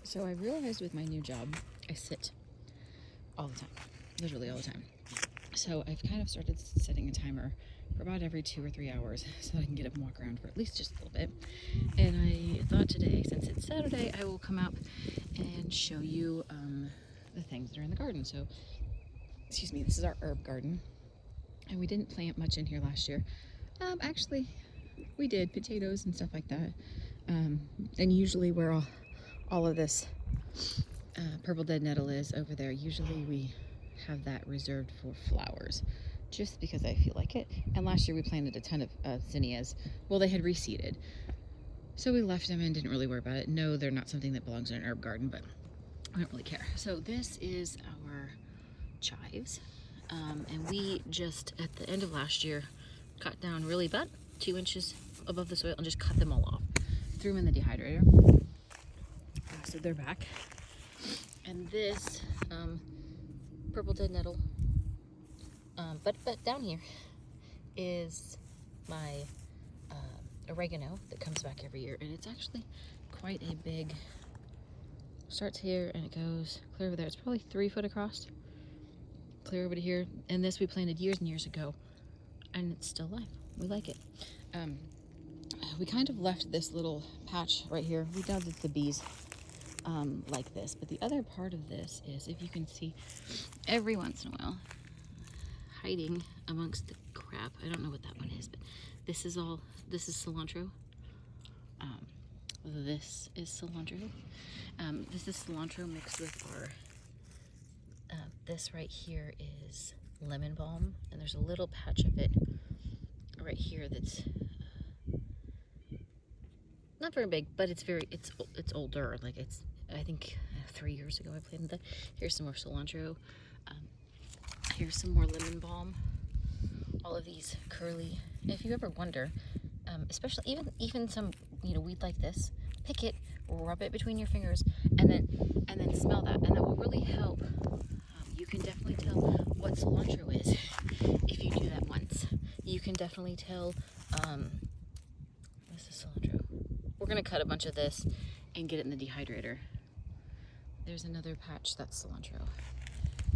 So I realized with my new job, I sit all the time, literally all the time. So I've kind of started setting a timer for about every 2 or 3 hours so I can get up and walk around for at least just a little bit. And I thought today, since it's Saturday, I will come up and show you the things that are in the garden. So, excuse me, this is our herb garden. And we didn't plant much in here last year. Actually, we did potatoes and stuff like that. And usually where all of this purple dead nettle is over there, usually we have that reserved for flowers just because I feel like it. And last year we planted a ton of zinnias. Well, they had reseeded, so we left them and didn't really worry about it. No, they're not something that belongs in an herb garden, but I don't really care. So this is our chives, and we just at the end of last year cut down really about 2 inches above the soil and just cut them all off, threw them in the dehydrator. So they're back. And this purple dead nettle, but down here is my oregano that comes back every year, and it's actually quite a big, starts here and it goes clear over there. It's probably 3 foot across, clear over to here. And this we planted years and years ago, and it's still alive. We like it. We kind of left this little patch right here. We know that the bees like this, but the other part of this is, if you can see, every once in a while, hiding amongst the crap, I don't know what that one is, but this is cilantro. This is cilantro. This is cilantro mixed with our, this right here is lemon balm, and there's a little patch of it right here that's not very big, but it's older. Like I think 3 years ago I planted that. Here's some more cilantro. Here's some more lemon balm. All of these curly. If you ever wonder, especially even some weed like this, pick it, rub it between your fingers, and then smell that, and that will really help. You can definitely tell what cilantro is if you do that once. You can definitely tell. This is cilantro. We're gonna cut a bunch of this and get it in the dehydrator. There's another patch that's cilantro.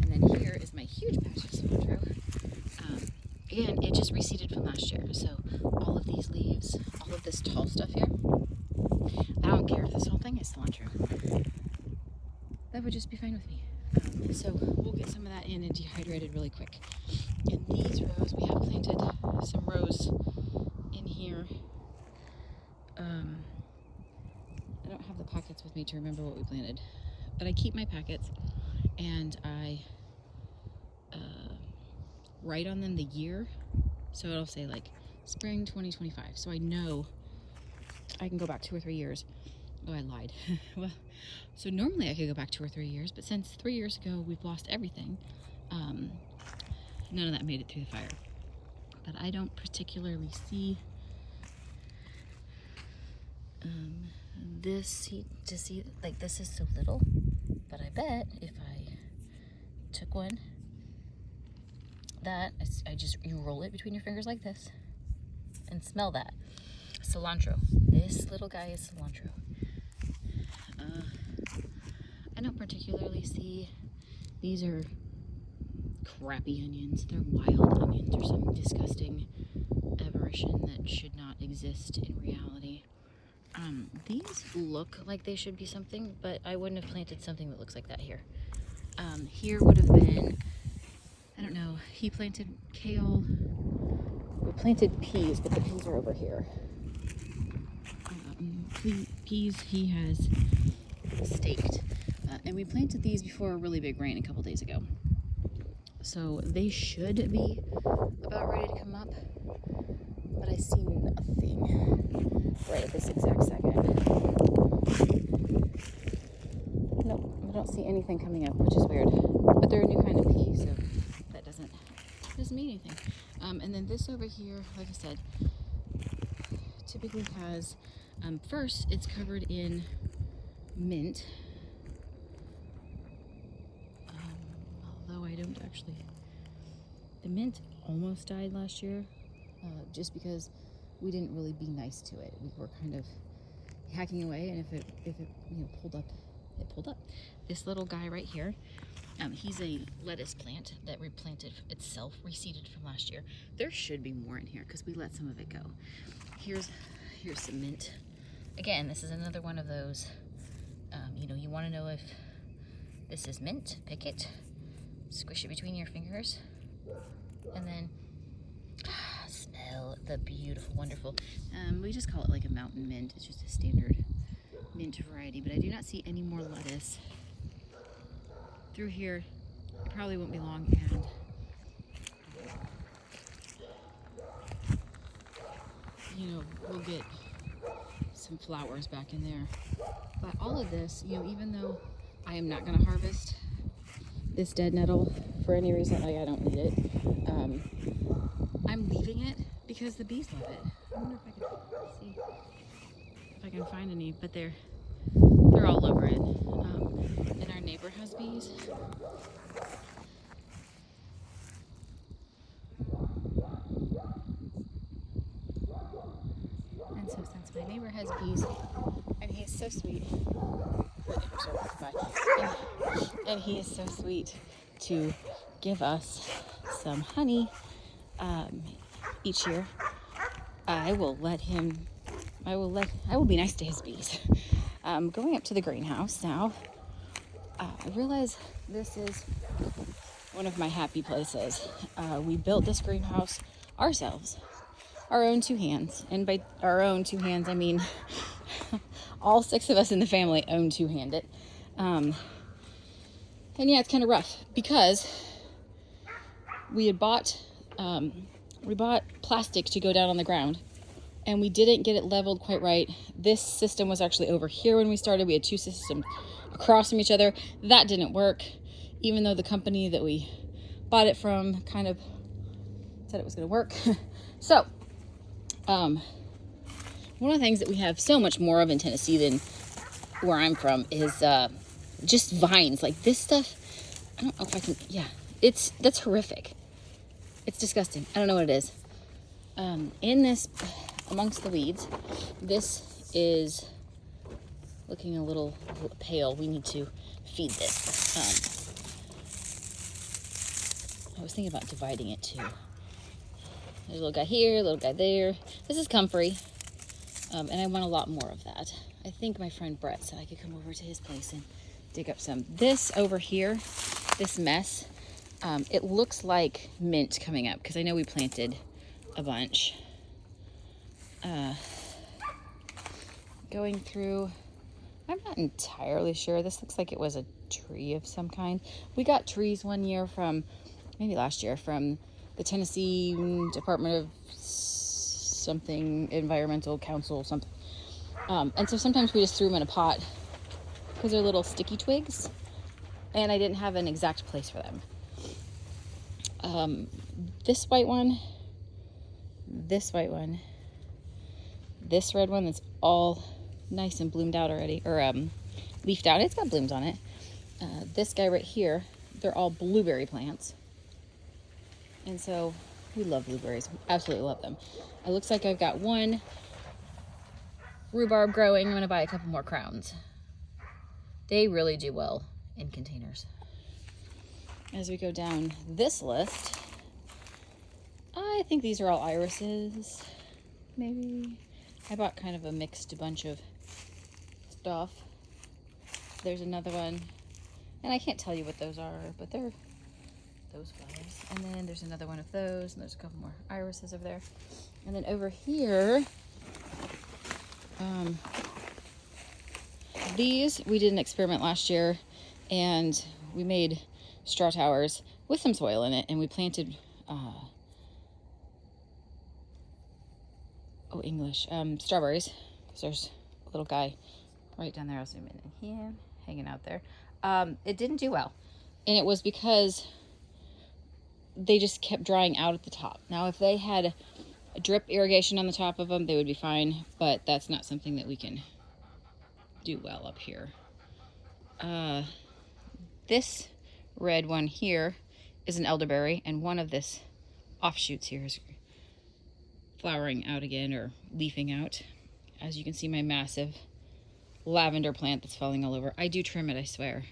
And then here is my huge patch of cilantro. Again, it just reseeded from last year. So all of these leaves, all of this tall stuff here, I don't care if this whole thing is cilantro. That would just be fine with me. So we'll get some of that in and dehydrated really quick. In these rows, we have planted some rows in here. I don't have the packets with me to remember what we planted, but I keep my packets and I write on them the year. So it'll say like spring 2025. So I know I can go back 2 or 3 years. Oh, I lied. Well, so normally I could go back 2 or 3 years, but since 3 years ago we've lost everything, none of that made it through the fire. But I don't particularly see this to see, like, this is so little, but I bet if I took one, that you roll it between your fingers like this and smell that cilantro. This little guy is cilantro. I don't particularly see, these are crappy onions. They're wild onions or some disgusting aberration that should not exist in reality. These look like they should be something, but I wouldn't have planted something that looks like that here. Here would have been, I don't know, he planted kale. We planted peas, but the peas are over here. Peas he has staked. And we planted these before a really big rain a couple days ago. So they should be about ready to come up, but I see nothing right at this exact second. Nope, I don't see anything coming up, which is weird. But they're a new kind of pea, so that doesn't mean anything. And then this over here, like I said, typically has, first it's covered in mint. Although I don't actually, the mint almost died last year, just because we didn't really be nice to it. We were kind of hacking away, and if it pulled up it pulled up. This little guy right here, he's a lettuce plant that replanted itself, reseeded from last year. There should be more in here because we let some of it go. Here's some mint. Again, this is another one of those, you know, you want to know if this is mint, pick it, squish it between your fingers, and then smell the beautiful, wonderful, we just call it like a mountain mint. It's just a standard mint variety, but I do not see any more lettuce through here. It probably won't be long, and you know, we'll get some flowers back in there. But all of this, you know, even though I am not going to harvest this dead nettle for any reason, like I don't need it, I'm leaving it because the bees love it. I wonder if I can see if I can find any, but they're all over it. And our neighbor has bees. And so since my neighbor has bees, and he is so sweet, and he is so sweet to give us some honey each year, I will be nice to his bees. Going up to the greenhouse now, I realize this is one of my happy places. We built this greenhouse ourselves, our own two hands. And by our own two hands, I mean all 6 of us in the family own two-hand it. And yeah, it's kind of rough because we bought plastic to go down on the ground, and we didn't get it leveled quite right. This system was actually over here when we started. We had 2 systems across from each other. That didn't work, even though the company that we bought it from kind of said it was going to work. So, one of the things that we have so much more of in Tennessee than where I'm from is just vines. Like this stuff, I don't know if I can, yeah, that's horrific. It's disgusting. I don't know what it is. In this, amongst the weeds, this is looking a little pale. We need to feed this. I was thinking about dividing it too. There's a little guy here, a little guy there. This is comfrey, and I want a lot more of that. I think my friend Brett said I could come over to his place and dig up some. This over here, this mess, it looks like mint coming up because I know we planted a bunch. Going through, I'm not entirely sure. This looks like it was a tree of some kind. We got trees one year from, maybe last year, from the Tennessee Department of something, Environmental Council, something. And so sometimes we just threw them in a pot because they're little sticky twigs, and I didn't have an exact place for them. This white one, this white one, this red one that's all nice and bloomed out already, or leafed out. It's got blooms on it. This guy right here, they're all blueberry plants. And so we love blueberries. Absolutely love them. It looks like I've got one rhubarb growing. I'm going to buy a couple more crowns. They really do well in containers. As we go down this list, I think these are all irises, maybe. I bought kind of a mixed bunch of stuff. There's another one, and I can't tell you what those are, but they're those flowers. And then there's another one of those, and there's a couple more irises over there. And then over here, these, we did an experiment last year, and we made straw towers with some soil in it, and we planted strawberries, because there's a little guy right down there. I'll zoom in here, hanging out there. It didn't do well, and it was because they just kept drying out at the top. Now, if they had a drip irrigation on the top of them, they would be fine, but that's not something that we can do well up here. This red one here is an elderberry, and one of this offshoots here is flowering out again, or leafing out. As you can see, my massive lavender plant that's falling all over. I do trim it, I swear.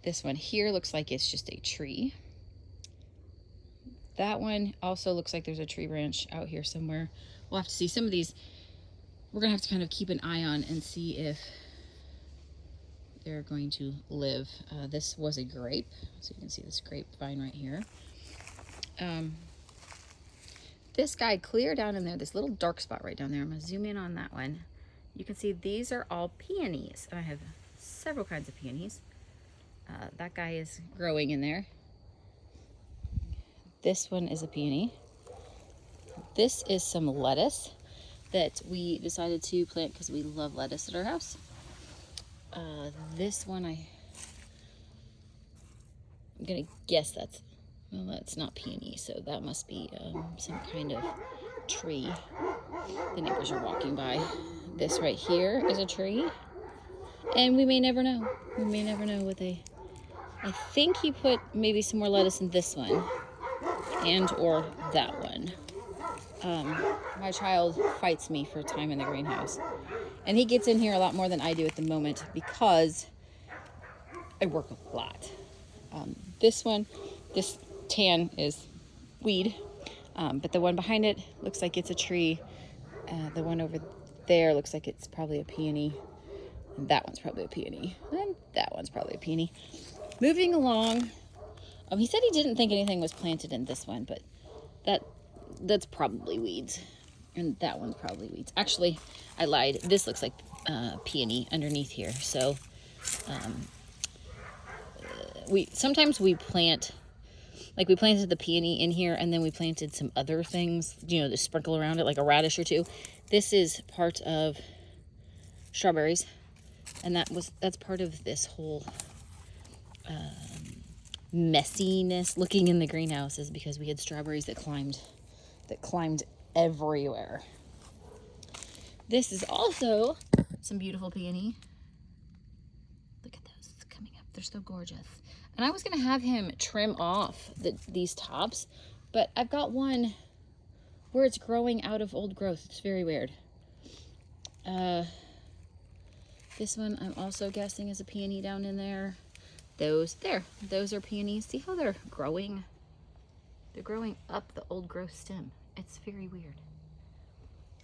This one here looks like it's just a tree. That one also looks like there's a tree branch out here somewhere. We'll have to see. Some of these we're gonna have to kind of keep an eye on and see if they're going to live. This was a grape, so you can see this grapevine right here. This guy clear down in there, this little dark spot right down there, I'm gonna zoom in on that one. You can see these are all peonies, and I have several kinds of peonies. That guy is growing in there. This one is a peony. This is some lettuce that we decided to plant because we love lettuce at our house. This one I'm gonna guess that's not peony, so that must be some kind of tree. The neighbors are walking by. This right here is a tree, and we may never know. We may never know what they... I think he put maybe some more lettuce in this one, and or that one. My child fights me for time in the greenhouse, and he gets in here a lot more than I do at the moment because I work a lot. This one, this tan is weed, but the one behind it looks like it's a tree. The one over there looks like it's probably a peony, and that one's probably a peony, and that one's probably a peony. Moving along, he said he didn't think anything was planted in this one, but that's probably weeds, and that one's probably weeds. Actually, I lied. This looks like peony underneath here. So sometimes we plant, like we planted the peony in here, and then we planted some other things, to sprinkle around it, like a radish or two. This is part of strawberries, and that's part of this whole messiness looking in the greenhouse, is because we had strawberries that climbed everywhere. This is also some beautiful peony. Look at those coming up. They're so gorgeous. And I was going to have him trim off these tops, but I've got one where it's growing out of old growth. It's very weird. This one I'm also guessing is a peony down in there. Those are peonies. See how they're growing? They're growing up the old growth stem. It's very weird.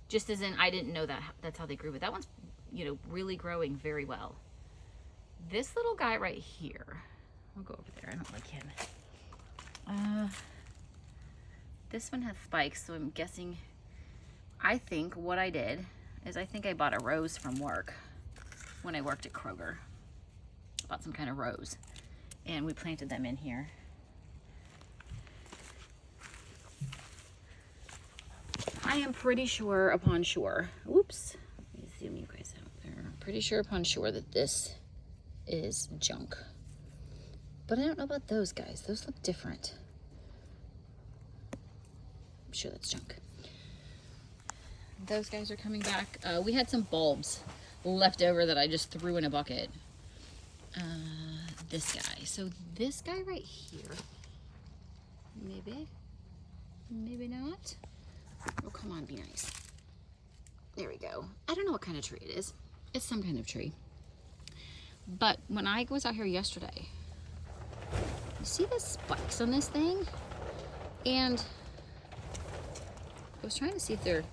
Just as in, I didn't know that's how they grew, but that one's, really growing very well. This little guy right here, I'll go over there. I don't like him. This one has spikes, so I'm guessing, I think what I did is I bought a rose from work when I worked at Kroger. Bought some kind of rose, and we planted them in here. I am pretty sure upon sure, oops, let me zoom you guys out there. I'm pretty sure upon sure that this is junk. But I don't know about those guys. Those look different. I'm sure that's junk. Those guys are coming back. We had some bulbs left over that I just threw in a bucket. This guy. So this guy right here, maybe not. Oh, come on, be nice. There we go. I don't know what kind of tree it is. It's some kind of tree. But when I was out here yesterday, you see the spikes on this thing? And I was trying to see if they're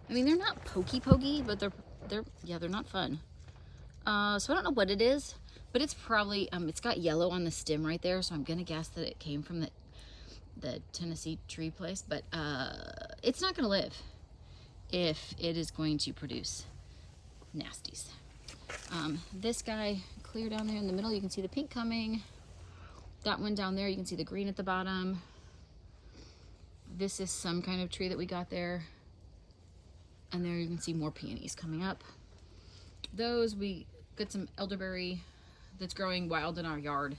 not pokey, but they're not fun. So I don't know what it is, but it's probably, it's got yellow on the stem right there, so I'm gonna guess that it came from the Tennessee tree place, but it's not gonna live if it is going to produce nasties. This guy clear down there in the middle, you can see the pink coming. That one down there, you can see the green at the bottom. This is some kind of tree that we got there. And there you can see more peonies coming up. Those, we got some elderberry that's growing wild in our yard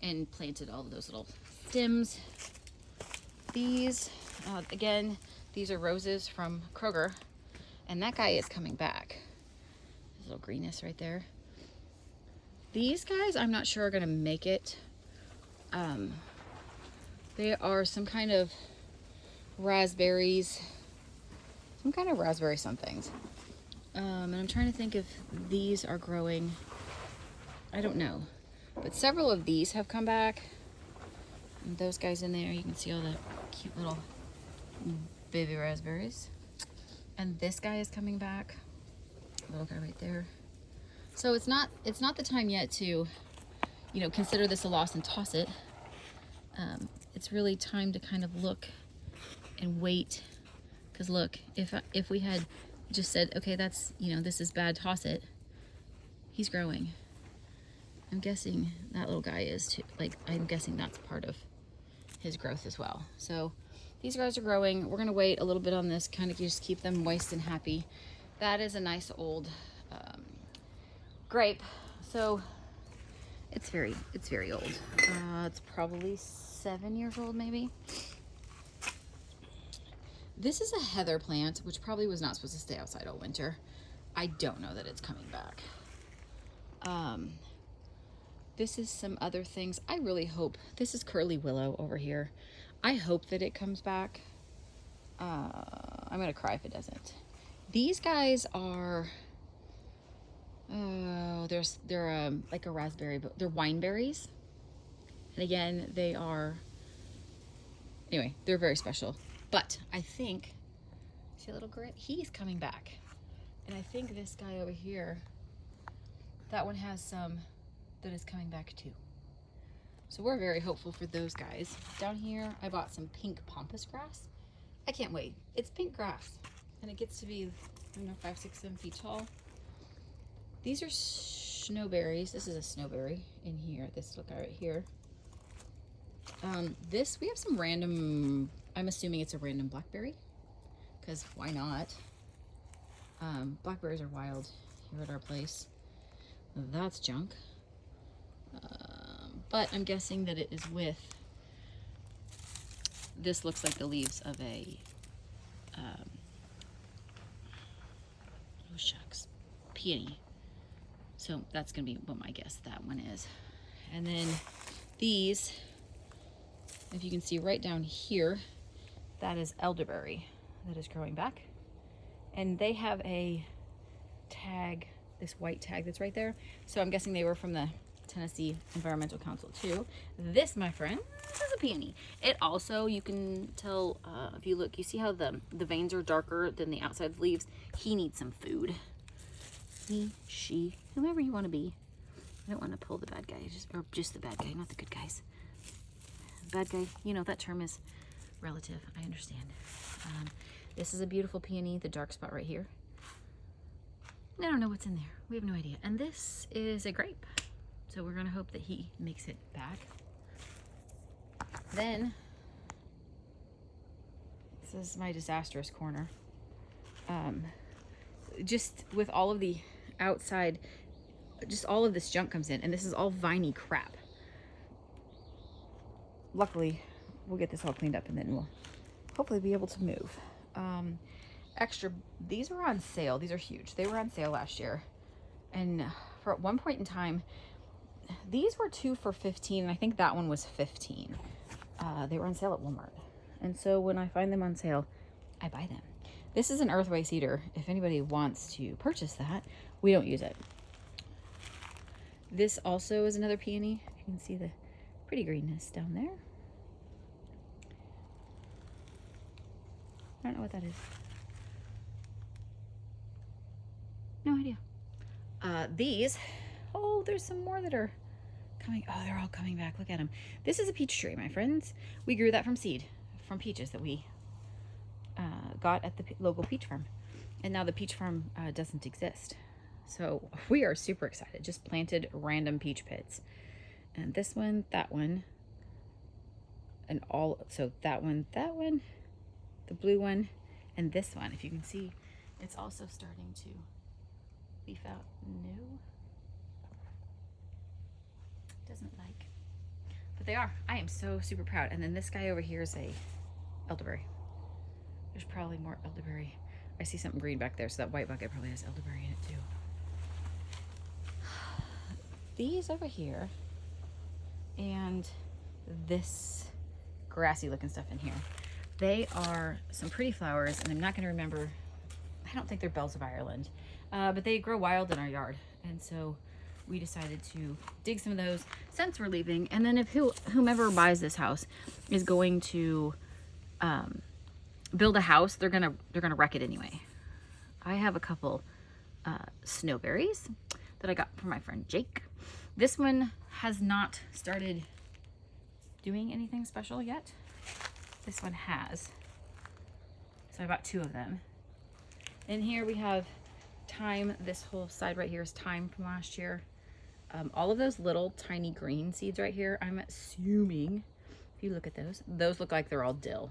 and planted all of those little stems. These, again, these are roses from Kroger, and that guy is coming back. There's a little greenness right there. These guys, I'm not sure are gonna make it. They are some kind of raspberries, some kind of raspberry somethings. And I'm trying to think if these are growing. I don't know. But several of these have come back. And those guys in there, you can see all the cute little baby raspberries. And this guy is coming back. Little guy right there. So it's not the time yet to, you know, consider this a loss and toss it. It's really time to kind of look and wait. Because look, if we had just said, okay, that's, you know, this is bad, toss it, he's growing. I'm guessing that little guy is too. Like, I'm guessing that's part of his growth as well. So these guys are growing. We're gonna wait a little bit on this, kind of just keep them moist and happy. That is a nice old grape. So it's very old. It's probably 7 years old, maybe. This is a heather plant, which probably was not supposed to stay outside all winter. I don't know that it's coming back. This is some other things. I really hope, this is curly willow over here. I hope that it comes back. I'm gonna cry if it doesn't. These guys are, they're like a raspberry, but they're wine berries. And again, they are, anyway, they're very special. But I think, see a little grit? He's coming back. And I think this guy over here, that one has some that is coming back too. So we're very hopeful for those guys. Down here, I bought some pink pampas grass. I can't wait. It's pink grass. And it gets to be, I don't know, 5, 6, 7 feet tall. These are snowberries. This is a snowberry in here. This little guy right here. This, we have some random, I'm assuming it's a random blackberry, because why not? Blackberries are wild here at our place. That's junk. But I'm guessing that it is with, this looks like the leaves of a, oh shucks, peony. So that's gonna be what my guess that one is. And then these, if you can see right down here, that is elderberry that is growing back. And they have a tag, this white tag that's right there. So I'm guessing they were from the Tennessee Environmental Council too. This, my friend, this is a peony. It also, you can tell, if you look, you see how the veins are darker than the outside of the leaves? He needs some food. He, she, whomever you want to be. I don't want to pull the bad guy, just the bad guy, not the good guys. Bad guy, you know, that term is relative. I understand. This is a beautiful peony, the dark spot right here. I don't know what's in there. We have no idea. And this is a grape. So we're gonna hope that he makes it back. Then, this is my disastrous corner. Just with all of the outside, just all of this junk comes in, and this is all viney crap. Luckily, we'll get this all cleaned up and then we'll hopefully be able to move. Extra, these were on sale. These are huge. They were on sale last year. And for at one point in time, these were 2 for $15, and I think that one was $15. They were on sale at Walmart. And so when I find them on sale, I buy them. This is an earthway cedar. If anybody wants to purchase that, we don't use it. This also is another peony. You can see the pretty greenness down there. I don't know what that is. No idea. These, oh, there's some more that are coming. Oh, they're all coming back. Look at them. This is a peach tree, my friends. We grew that from seed, from peaches that we got at the local peach farm. And now the peach farm doesn't exist. So we are super excited. Just planted random peach pits. And this one, that one, and all, so that one, the blue one, and this one. If you can see, it's also starting to leaf out new. Doesn't like, but they are. I am so super proud. And then this guy over here is a elderberry. There's probably more elderberry. I see something green back there, so that white bucket probably has elderberry in it too. These over here and this grassy looking stuff in here, they are some pretty flowers, and I'm not going to remember. I don't think they're bells of Ireland. but they grow wild in our yard. And so we decided to dig some of those since we're leaving. And then if whomever buys this house is going to build a house, they're gonna wreck it anyway. I have a couple snowberries that I got from my friend Jake. This one has not started doing anything special yet. This one has. So I bought 2 of them. And here we have thyme. This whole side right here is thyme from last year. All of those little tiny green seeds right here, I'm assuming, if you look at those look like they're all dill,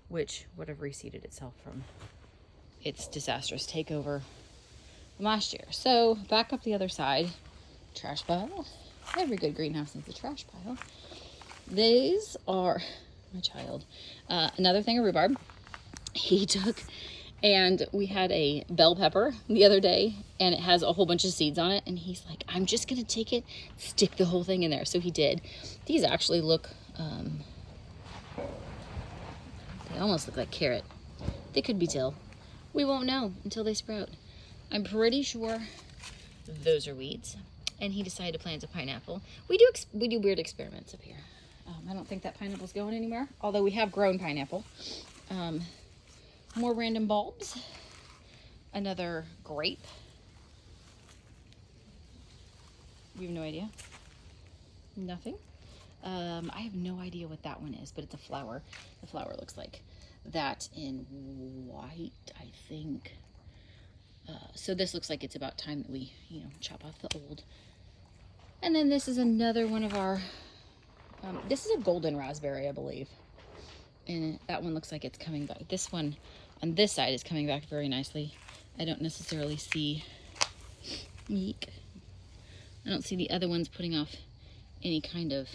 which would have reseeded itself from its disastrous takeover from last year. So back up the other side, trash pile. Every good greenhouse needs a trash pile. These are my child. Another thing of rhubarb. He took, and we had a bell pepper the other day, and it has a whole bunch of seeds on it, and he's like, I'm just gonna take it, stick the whole thing in there. So he did. These actually look, they almost look like carrot. They could be dill. We won't know until they sprout. I'm pretty sure those are weeds. And he decided to plant a pineapple. We do weird experiments up here. I don't think that pineapple's going anywhere, although we have grown pineapple. More random bulbs. Another grape. We have no idea. Nothing. I have no idea what that one is, but it's a flower. The flower looks like that in white, I think. So this looks like it's about time that we, chop off the old. And then this is another one of our, this is a golden raspberry, I believe. And that one looks like it's coming back. This one on this side is coming back very nicely. I don't necessarily see, eek. I don't see the other ones putting off any kind of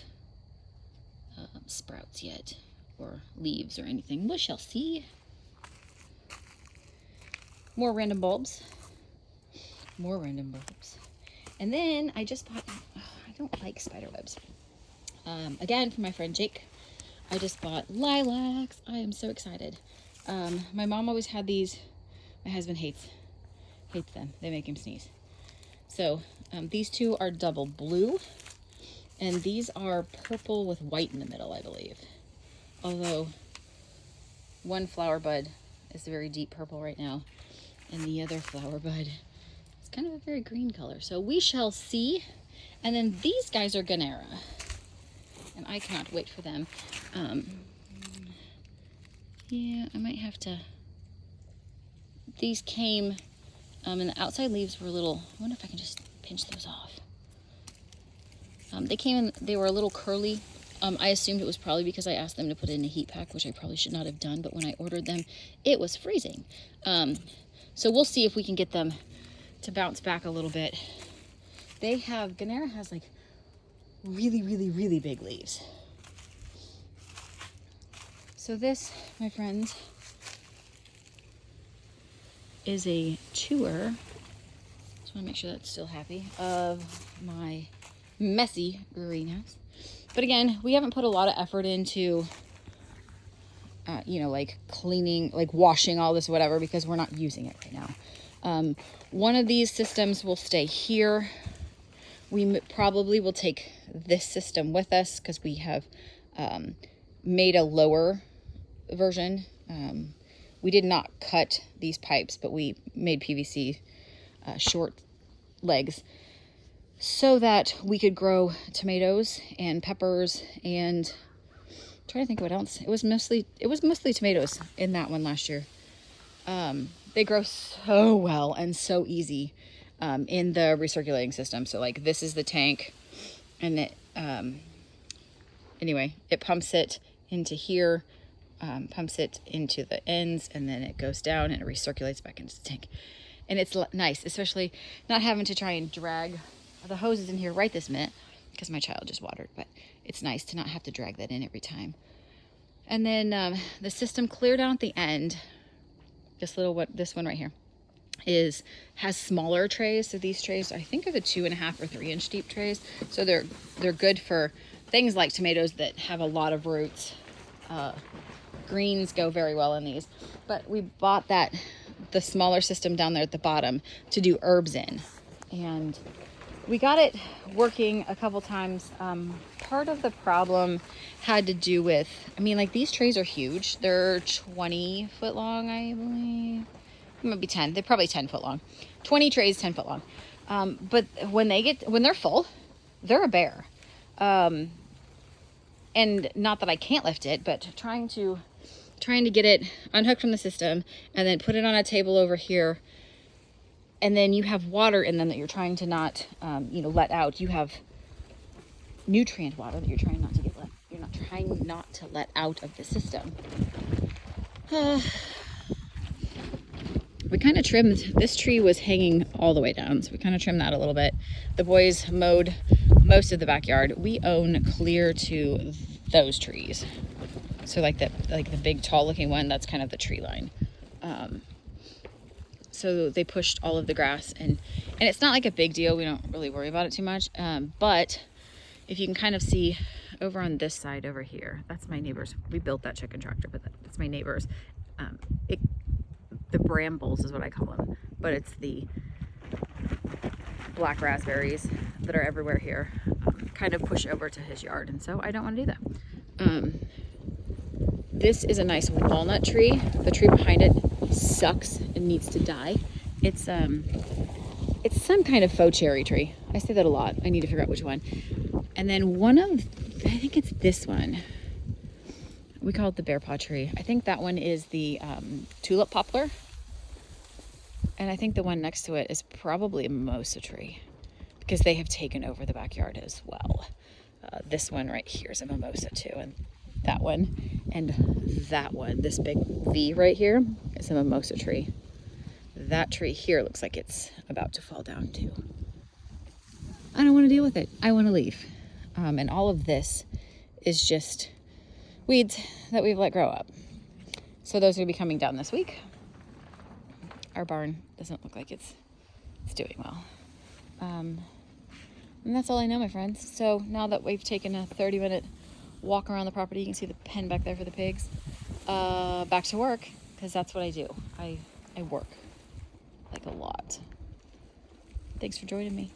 sprouts yet, or leaves or anything. We shall see. More random bulbs. More random bulbs. And then I just bought, I don't like spider webs. Again, from my friend Jake, I just bought lilacs. I am so excited. My mom always had these. My husband hates them. They make him sneeze. So these 2 are double blue, and these are purple with white in the middle, I believe. Although one flower bud is a very deep purple right now, and the other flower bud is kind of a very green color. So we shall see. And then these guys are Ganera, and I cannot wait for them. Yeah, I might have to. These came, and the outside leaves were a little. I wonder if I can just pinch those off. They came in. They were a little curly. I assumed it was probably because I asked them to put it in a heat pack, which I probably should not have done. But when I ordered them, it was freezing. So we'll see if we can get them to bounce back a little bit. Ganera has like really, really, really big leaves. So this, my friends, is a tour. Just want to make sure that's still happy, of my messy greenhouse. But again, we haven't put a lot of effort into, like cleaning, like washing all this, whatever, because we're not using it right now. One of these systems will stay here. We probably will take this system with us because we have made a lower version. We did not cut these pipes, but we made PVC short legs so that we could grow tomatoes and peppers, and I'm trying to think what else. It was mostly tomatoes in that one last year. They grow so well and so easy in the recirculating system. So like this is the tank, and it anyway, it pumps it into here, pumps it into the ends, and then it goes down and it recirculates back into the tank. And it's nice, especially not having to try and drag the hoses in here right this minute because my child just watered, but it's nice to not have to drag that in every time. And then the system clear down at the end, this one right here has smaller trays. So these trays I think are the 2.5 or 3 inch deep trays. So they're good for things like tomatoes that have a lot of roots. Greens go very well in these, but we bought that the smaller system down there at the bottom to do herbs in. And we got it working a couple times. Part of the problem had to do with, I mean, like these trays are huge. They're 20 foot long, I believe. Maybe 10. They're probably 10 foot long. 20 trays, 10 foot long. But when they're full, they're a bear. And not that I can't lift it, but trying to get it unhooked from the system and then put it on a table over here. And then you have water in them that you're trying to not, let out. You have nutrient water that you're trying not to let out of the system. We kind of trimmed, this tree was hanging all the way down, so we kind of trimmed that a little bit. The boys mowed most of the backyard. We own clear to those trees. So like the big tall looking one, that's kind of the tree line. So they pushed all of the grass, and it's not like a big deal. We don't really worry about it too much. But if you can kind of see over on this side over here, that's my neighbor's. We built that chicken tractor, but that's my neighbor's. The brambles is what I call them, but it's the black raspberries that are everywhere here, kind of push over to his yard, and so I don't want to do that. This is a nice walnut tree. The tree behind it sucks and needs to die. It's some kind of faux cherry tree. I say that a lot. I need to figure out which one. And then I think it's this one. We call it the bear paw tree. I think that one is the tulip poplar. And I think the one next to it is probably a mimosa tree, because they have taken over the backyard as well. This one right here is a mimosa too. And that one, this big V right here is a mimosa tree. That tree here looks like it's about to fall down too. I don't want to deal with it. I want to leave. And all of this is just weeds that we've let grow up. So those are going to be coming down this week. Our barn doesn't look like it's doing well. And that's all I know, my friends. So now that we've taken a 30-minute walk around the property, you can see the pen back there for the pigs. Back to work, because that's what I do. I work like a lot. Thanks for joining me.